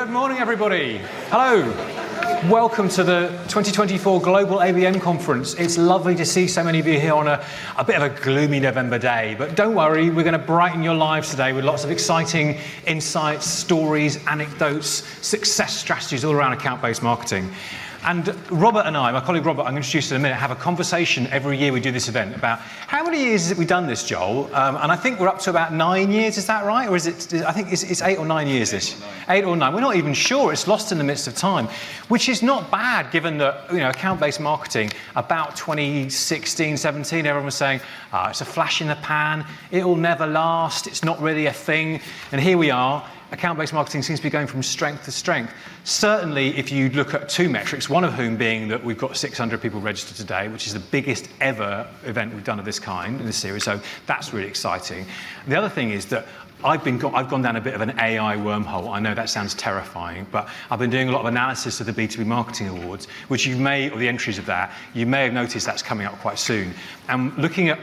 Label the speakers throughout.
Speaker 1: Good morning, everybody. Hello. Welcome to the 2024 Global ABM Conference. It's lovely to see so many of you here on a bit of a gloomy November day, but don't worry, we're going to brighten your lives today with lots of exciting insights, stories, anecdotes, success strategies all around account-based marketing. And Robert and I, my colleague Robert, I'm going to introduce in a minute, have a conversation every year we do this event about how many years have we done this, Joel? And I think we're up to about 9 years, is that right? Or is it, I think it's 8 or 9 years this. 8 or 9. We're not even sure, it's lost in the midst of time, which is not bad given that, account-based marketing, about 2016, 17, everyone was saying, it's a flash in the pan, it'll never last, it's not really a thing. And here we are. Account-based marketing seems to be going from strength to strength. Certainly, if you look at two metrics, one of whom being that we've got 600 people registered today, which is the biggest ever event we've done of this kind in this series, so that's really exciting. The other thing is that I've gone down a bit of an AI wormhole. I know that sounds terrifying, but I've been doing a lot of analysis of the B2B Marketing Awards, which or the entries of that, you may have noticed that's coming up quite soon. And looking at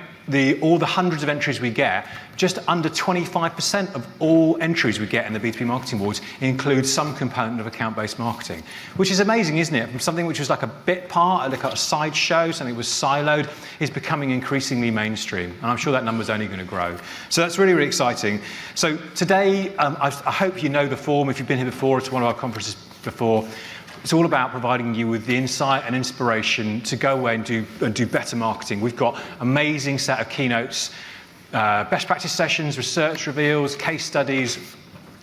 Speaker 1: all the hundreds of entries we get, just under 25% of all entries we get in the B2B Marketing Awards include some component of account-based marketing, which is amazing, isn't it? From something which was like a bit part, like a sideshow, something that was siloed, is becoming increasingly mainstream. And I'm sure that number's only going to grow. So that's really, really exciting. So today, I hope you know the form. If you've been here before, to one of our conferences before, it's all about providing you with the insight and inspiration to go away and do better marketing. We've got amazing set of keynotes, best practice sessions, research reveals, case studies,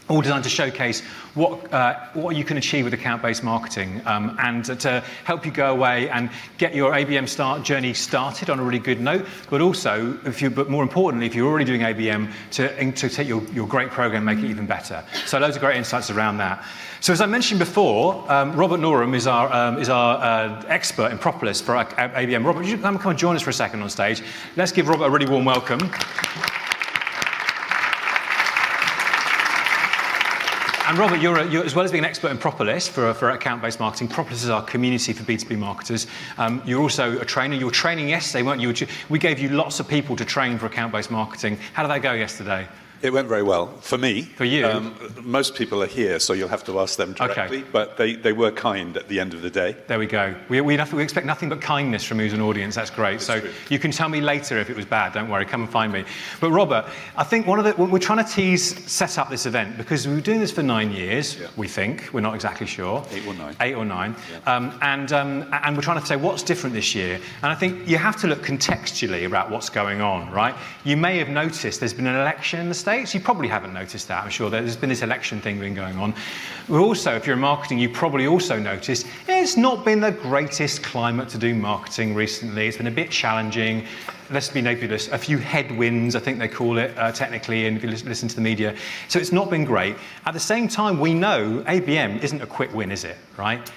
Speaker 1: all designed to showcase what you can achieve with account-based marketing and to help you go away and get your ABM journey started on a really good note, but also, but more importantly, if you're already doing ABM, to take your great program and make it even better. So loads of great insights around that. So as I mentioned before, Robert Norham is our expert in Propolis for ABM. Robert, would you come and join us for a second on stage? Let's give Robert a really warm welcome. And Robert, you're as well as being an expert in Propolis for account-based marketing, Propolis is our community for B2B marketers. You're also a trainer. You were training yesterday, weren't you? We gave you lots of people to train for account-based marketing. How did that go yesterday?
Speaker 2: It went very well. For me.
Speaker 1: For you?
Speaker 2: Most people are here, so you'll have to ask them directly.
Speaker 1: Okay.
Speaker 2: But they were kind at the end of the day.
Speaker 1: There we go. We expect nothing but kindness from you as an audience. That's great. So you can tell me later if it was bad. Don't worry. Come and find me. But Robert, I think we're trying to set up this event because we were doing this for 9 years. Yeah. We think. We're not exactly sure.
Speaker 2: 8 or 9.
Speaker 1: 8 or 9.
Speaker 2: Yeah.
Speaker 1: And we're trying to say what's different this year. And I think you have to look contextually about what's going on, right? You may have noticed there's been an election in the States. You probably haven't noticed that, I'm sure. There's been this election thing going on. Also, if you're in marketing, you probably also noticed it's not been the greatest climate to do marketing recently. It's been a bit challenging. Let's be nebulous. A few headwinds, I think they call it technically, and if you listen to the media. So it's not been great. At the same time, we know ABM isn't a quick win, is it? Right?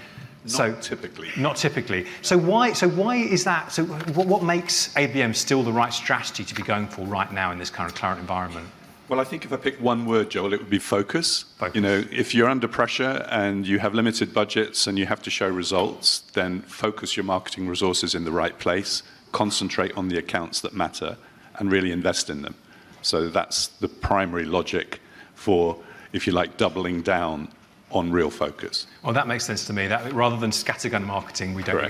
Speaker 2: Not typically.
Speaker 1: Not typically. So why is that? So what makes ABM still the right strategy to be going for right now in this current environment?
Speaker 2: Well, I think if I pick one word, Joel, it would be focus.
Speaker 1: Focus.
Speaker 2: If you're under pressure and you have limited budgets and you have to show results, then focus your marketing resources in the right place, concentrate on the accounts that matter, and really invest in them. So that's the primary logic for, if you like, doubling down on real focus.
Speaker 1: Well, that makes sense to me. That rather than scattergun marketing, we don't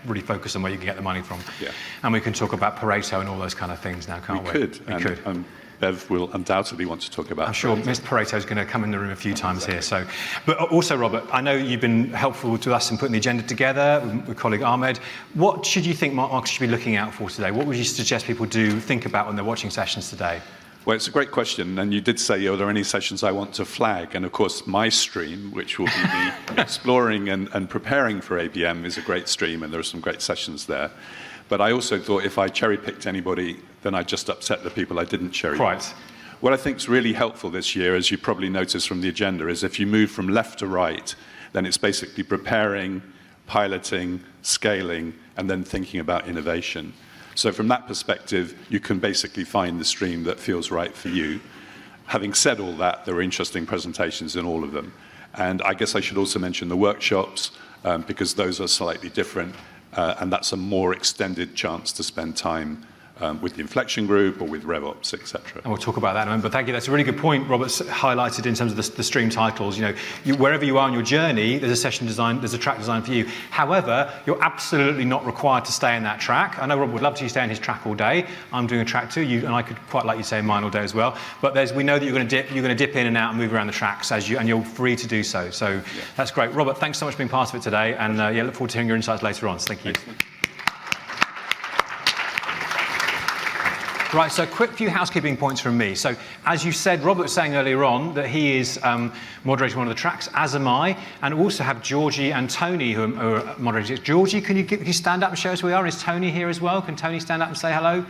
Speaker 1: really focus on where you can get the money from.
Speaker 2: Yeah.
Speaker 1: And we can talk about Pareto and all those kind of things now, can't we?
Speaker 2: We could. Bev will undoubtedly want to talk about.
Speaker 1: I'm sure Ms. Pareto is going to come in the room a few times here. So, but also, Robert, I know you've been helpful to us in putting the agenda together with colleague Ahmed. What should you think marketers should be looking out for today? What would you suggest people think about when they're watching sessions today?
Speaker 2: Well, it's a great question, and you did say, are there any sessions I want to flag? And of course, my stream, which will be the exploring and preparing for ABM, is a great stream, and there are some great sessions there. But I also thought if I cherry-picked anybody, then I'd just upset the people I didn't cherry-pick.
Speaker 1: Right.
Speaker 2: What I think is really helpful this year, as you probably noticed from the agenda, is if you move from left to right, then it's basically preparing, piloting, scaling, and then thinking about innovation. So from that perspective, you can basically find the stream that feels right for you. Having said all that, there are interesting presentations in all of them. And I guess I should also mention the workshops, because those are slightly different. And that's a more extended chance to spend time with the Inflection Group or with RevOps, etc.
Speaker 1: And we'll talk about that in a moment. But thank you. That's a really good point Robert's highlighted in terms of the stream titles. Wherever you are on your journey, there's a session design, there's a track designed for you. However, you're absolutely not required to stay in that track. I know Robert would love to stay in his track all day. I'm doing a track too, and I could quite like you to stay in mine all day as well. But we know that you're going to dip in and out and move around the tracks and you're free to do so. So that's great. Robert, thanks so much for being part of it today. And look forward to hearing your insights later on. So thank you.
Speaker 2: Excellent.
Speaker 1: Right, so quick few housekeeping points from me. So as you said, Robert was saying earlier on that he is moderating one of the tracks, as am I, and also have Georgie and Tony who are moderating. Georgie, can you stand up and show us who we are? Is Tony here as well? Can Tony stand up and say hello?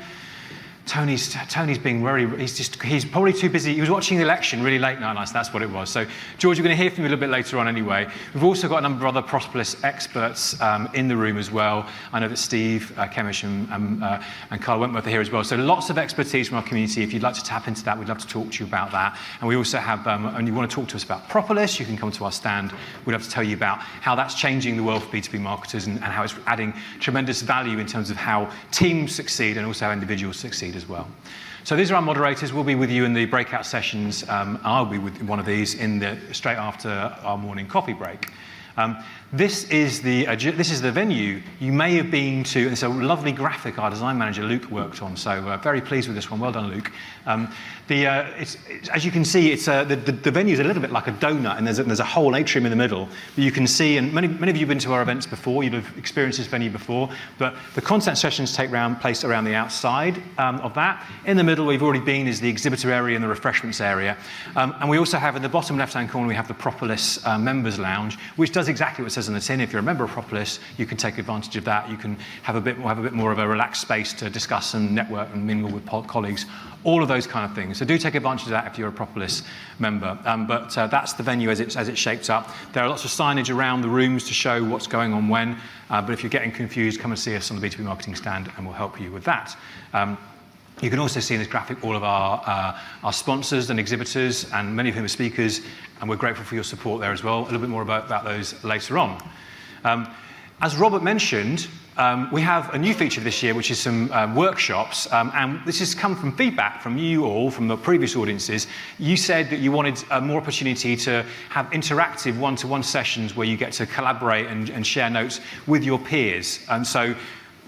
Speaker 1: Tony's being he's probably too busy. He was watching the election really late night, so that's what it was. So, George, you're going to hear from you a little bit later on anyway. We've also got a number of other Propolis experts in the room as well. I know that Steve Kemish and Carl Wentworth are here as well. So lots of expertise from our community. If you'd like to tap into that, we'd love to talk to you about that. And we also have, and you want to talk to us about Propolis, you can come to our stand. We'd love to tell you about how that's changing the world for B2B marketers and how it's adding tremendous value in terms of how teams succeed and also how individuals succeed as well. So these are our moderators. We'll be with you in the breakout sessions. I'll be with one of these straight after our morning coffee break. This is the venue you may have been to. It's a lovely graphic our design manager Luke worked on. So very pleased with this one. Well done, Luke. As you can see, the venue is a little bit like a donut, and there's a whole atrium in the middle. But you can see, and many of you have been to our events before. You'd have experienced this venue before. But the content sessions take place around the outside of that. In the middle, we've already been, is the exhibitor area and the refreshments area. And we also have in the bottom left-hand corner, we have the Propolis members lounge, which does exactly what it says on the tin. If you're a member of Propolis, you can take advantage of that. You can have a bit more of a relaxed space to discuss and network and mingle with colleagues. All of those kind of things. So do take advantage of that if you're a Propolis member. But that's the venue as it's shaped up. There are lots of signage around the rooms to show what's going on when. But if you're getting confused, come and see us on the B2B marketing stand and we'll help you with that. You can also see in this graphic all of our sponsors and exhibitors, and many of whom are speakers, and we're grateful for your support there as well. A little bit more about those later on. As Robert mentioned, we have a new feature this year, which is some workshops, and this has come from feedback from you all, from the previous audiences. You said that you wanted more opportunity to have interactive one-to-one sessions where you get to collaborate and share notes with your peers. And so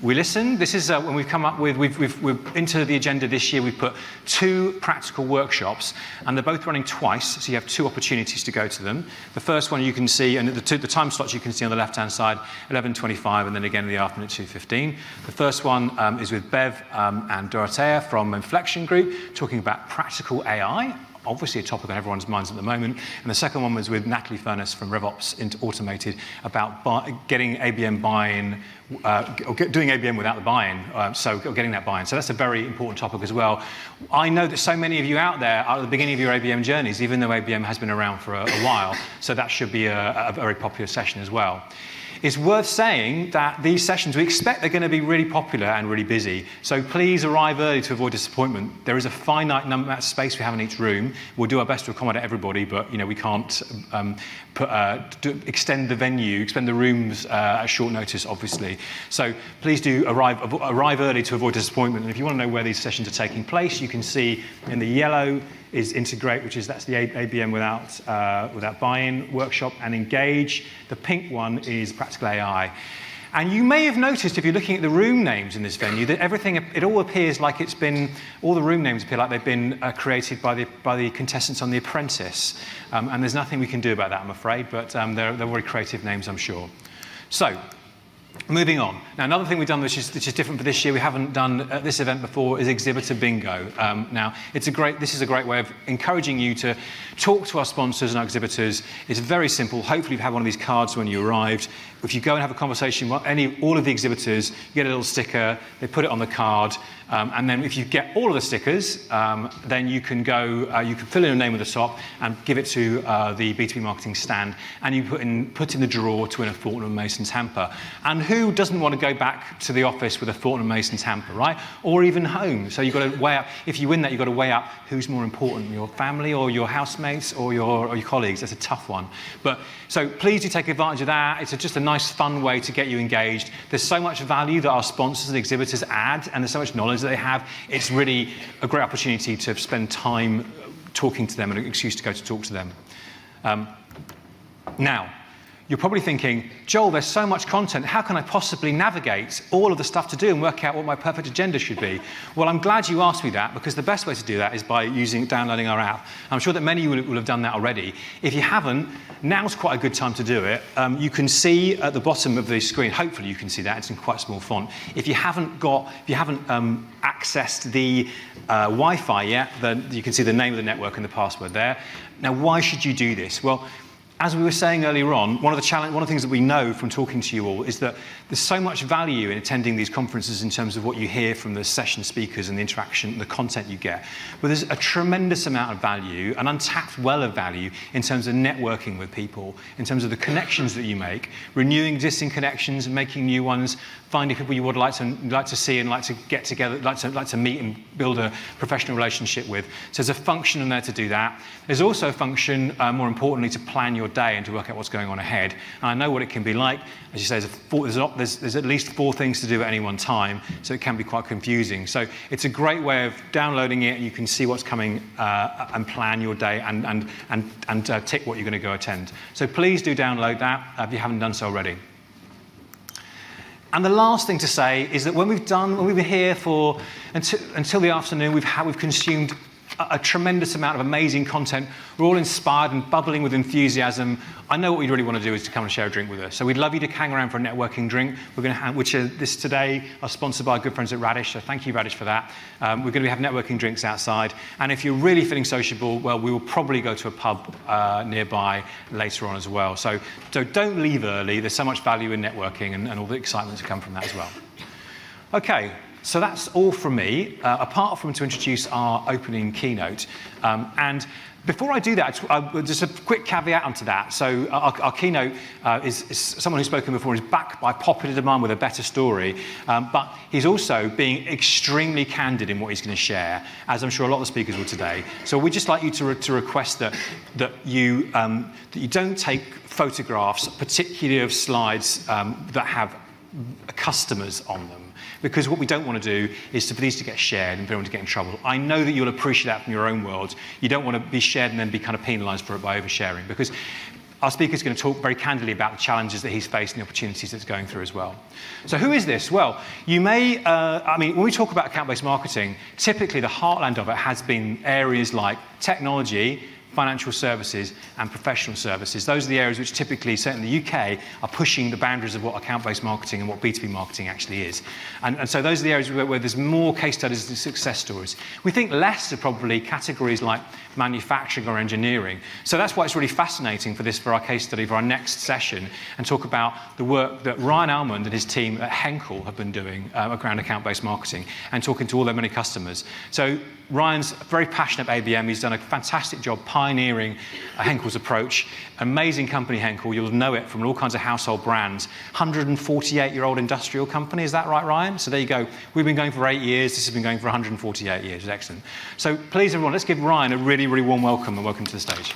Speaker 1: we listened. This is when we've come up with, we've into the agenda this year, we've put 2 practical workshops, and they're both running twice, so you have 2 opportunities to go to them. The first one you can see, and the time slots you can see on the left-hand side, 11:25, and then again in the afternoon at 2:15. The first one is with Bev and Dorothea from Inflection Group, talking about practical AI. Obviously a topic on everyone's minds at the moment. And the second one was with Natalie Furness from RevOps into Automated about getting ABM buy-in, or doing ABM without the buy-in, getting that buy-in. So that's a very important topic as well. I know that so many of you out there are at the beginning of your ABM journeys, even though ABM has been around for a while. So that should be a very popular session as well. It's worth saying that these sessions, we expect they're going to be really popular and really busy. So please arrive early to avoid disappointment. There is a finite amount of space we have in each room. We'll do our best to accommodate everybody, but we can't extend the venue, extend the rooms at short notice, obviously. So please do arrive early to avoid disappointment. And if you want to know where these sessions are taking place, you can see in the yellow is Integrate, that's the ABM without buy-in workshop, and Engage. The pink one is Practical AI. And you may have noticed, if you're looking at the room names in this venue, that it all appears like all the room names appear like they've been created by the contestants on The Apprentice. And there's nothing we can do about that, I'm afraid, but they're very creative names, I'm sure. So, moving on. Now, another thing we've done which is different for this year, we haven't done at this event before, is Exhibitor Bingo. Now, this is a great way of encouraging you to talk to our sponsors and our exhibitors. It's very simple. Hopefully, you've had one of these cards when you arrived. If you go and have a conversation with all of the exhibitors, you get a little sticker, they put it on the card, and then if you get all of the stickers, then you can you can fill in a name at the top and give it to the B2B marketing stand, and you put in the drawer to win a Fortnum & Mason's hamper. And who doesn't want to go back to the office with a Thornton & Mason's hamper, right? Or even home. So you've got to weigh up, if you win that, you've got to weigh up who's more important, your family or your housemates or your colleagues. That's a tough one. So please do take advantage of that. It's just a nice, fun way to get you engaged. There's so much value that our sponsors and exhibitors add, and there's so much knowledge that they have. It's really a great opportunity to spend time talking to them and an excuse to go to talk to them. Now, you're probably thinking, Joel, there's so much content. How can I possibly navigate all of the stuff to do and work out what my perfect agenda should be? Well, I'm glad you asked me that, because the best way to do that is by downloading our app. I'm sure that many of you will have done that already. If you haven't, now's quite a good time to do it. You can see at the bottom of the screen, hopefully you can see that, it's in quite small font. If you haven't accessed the Wi-Fi yet, then you can see the name of the network and the password there. Now, why should you do this? Well, as we were saying earlier on, one of the things that we know from talking to you all is that there's so much value in attending these conferences in terms of what you hear from the session speakers and the interaction, the content you get. But there's a tremendous amount of value, an untapped well of value, in terms of networking with people, in terms of the connections that you make, renewing existing connections and making new ones, finding people you would like to see and like to get together, like to meet and build a professional relationship with. So there's a function in there to do that. There's also a function, more importantly, to plan your day and to work out what's going on ahead. And I know what it can be like. As you say, there's at least 4 things to do at any one time, so it can be quite confusing. So it's a great way of downloading it. You can see what's coming and plan your day and tick what you're going to go attend. So please do download that if you haven't done so already. And the last thing to say is that when we've been here for until the afternoon, we've consumed a tremendous amount of amazing content. We're all inspired and bubbling with enthusiasm. I know what we really want to do is to come and share a drink with us. So we'd love you to hang around for a networking drink. We're going to this today are sponsored by our good friends at Radish. So thank you, Radish, for that. We're going to have networking drinks outside. And if you're really feeling sociable, well, we will probably go to a pub nearby later on as well. So don't leave early. There's so much value in networking and all the excitement to come from that as well. Okay. So that's all from me, apart from to introduce our opening keynote. And before I do that, just a quick caveat onto that. So our keynote is someone who's spoken before, is backed by popular demand with a better story, but he's also being extremely candid in what he's going to share, as I'm sure a lot of the speakers will today. So we'd just like you to request that you don't take photographs, particularly of slides that have customers on them. Because what we don't want to do is for these to get shared and for everyone to get in trouble. I know that you'll appreciate that from your own world. You don't want to be shared and then be kind of penalised for it by oversharing, because our speaker is going to talk very candidly about the challenges that he's faced and the opportunities that's going through as well. So who is this? Well, you may, when we talk about account-based marketing, typically the heartland of it has been areas like technology, financial services and professional services. Those are the areas which typically, certainly in the UK, are pushing the boundaries of what account-based marketing and what B2B marketing actually is. And so those are the areas where there's more case studies and success stories. We think less are probably categories like manufacturing or engineering. So that's why it's really fascinating for our case study, for our next session, and talk about the work that Ryan Almond and his team at Henkel have been doing around account-based marketing and talking to all their many customers. So Ryan's very passionate about ABM. He's done a fantastic job pioneering Henkel's approach. Amazing company, Henkel. You'll know it from all kinds of household brands. 148-year-old industrial company. Is that right, Ryan? So there you go. We've been going for 8 years. This has been going for 148 years. It's excellent. So please, everyone, let's give Ryan a really, really warm welcome and welcome to the stage.